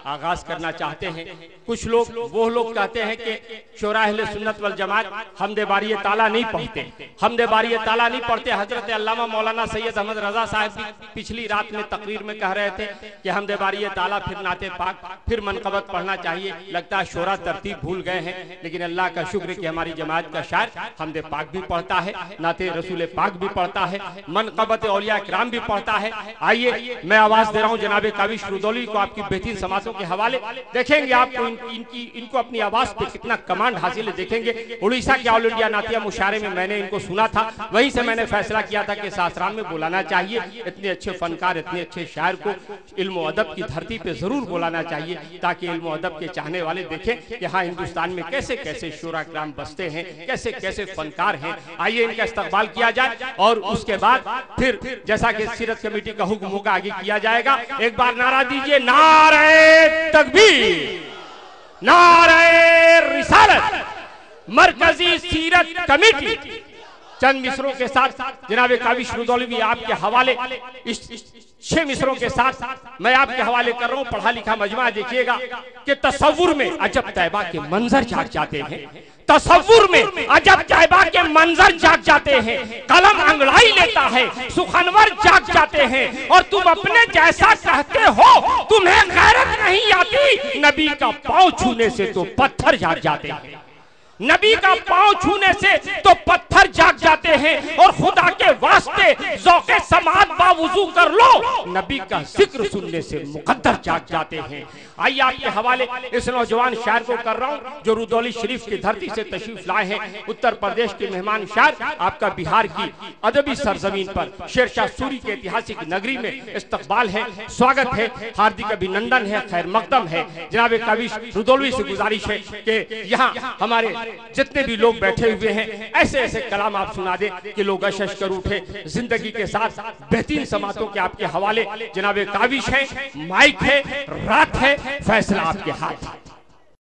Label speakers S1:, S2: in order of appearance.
S1: आगाज करना चाहते हैं। कुछ लोग वो लोग कहते हैं कि शोरा अहले सुन्नत वल जमात हमदे बारी ताला नहीं पढ़ते, हमदे बारी ताला नहीं पढ़ते। हजरत अल्लामा मौलाना सैयद अहमद रजा साहब भी पिछली रात में तकरीर में कह रहे थे कि हमदे बारी ताला, फिर नाते पाक, फिर मनकबत पढ़ना चाहिए। लगता है शोरा तरतीब भूल गए हैं, लेकिन अल्लाह का शुक्र कि हमारी जमात का शायर हमदे पाक भी पढ़ता है, नाते रसूल पाक भी पढ़ता है, मनकबत औलिया इकराम भी पढ़ता है। आइए मैं आवाज दे रहा हूँ जनाब काविश रुदौली को, आपकी बेहतरीन समातों के हवाले। देखेंगे आपको इनको अपनी आवाज पे कितना कमांड हासिल है। देखेंगे उड़ीसा के ऑल इंडिया नातिया मुशायरे में मैंने इनको सुना था, वहीं से मैंने फैसला किया था कि सासराम में बुलाना चाहिए। इतने अच्छे फनकार, इतने अच्छे शायर को इल्म अदब की धरती पे जरूर बुलाना चाहिए, ताकि इल्म अदब के चाहने वाले देखें कि हाँ हिंदुस्तान में कैसे कैसे शोरा किराम बसते हैं, कैसे कैसे फनकार हैं। आइए इनका इस्तकबाल किया जाए और उसके बाद फिर जैसा कि सीरत कमेटी का हुक्म होगा आगे किया जाएगा। एक बार नारा दीजिए, नारे तकबीर, नारे रिसालत, मरकजी सीरत कमेटी। चंद मिसरों के साथ जनाब काविश रुदौली भी आपके हवाले, इस 6 मिसरों के साथ मैं आपके हवाले कर रहा हूं। पढ़ा लिखा मजमा देखिएगा कि तसव्वुर में अजब तैबा के मंजर जाग जाते हैं, तसव्वुर में अजब तैबा के मंजर जाग जाते हैं। कलम अंगड़ाई लेता है, सुखनवर जाग जाते हैं, और तुम अपने जैसा कहते हो, तुम्हें गैरत नहीं आती। नबी का पांव छूने से तो पत्थर जाग जाते हैं, नबी का पांव छूने से तो पत्थर जाग जाते हैं। और खुदा के वास्ते ज़ौक़े समात बावुज़ू कर लो, नबी का जिक्र सुनने से मुकद्दर जाग जाते हैं। आइए आपके हवाले इस नौजवान शायर को कर रहा हूं जो रुदौली शरीफ की धरती से तशरीफ लाए हैं। उत्तर प्रदेश के मेहमान शायर, आपका बिहार की अदबी सरजमीन पर शेरशाह सूरी के ऐतिहासिक नगरी में इस्तकबाल है, स्वागत है, हार्दिक अभिनंदन है, खैर मकदम है। जनाब काविश रुदौली से गुजारिश है कि यहाँ हमारे जितने भी लोग बैठे हुए हैं ऐसे ऐसे कलाम आप सुना दे कि लोग अशश कर उठे। जिंदगी के साथ बेहतरीन समातों के आपके हवाले जनाब काविश है, माइक है, रात है, फैसला आपके हाथ है।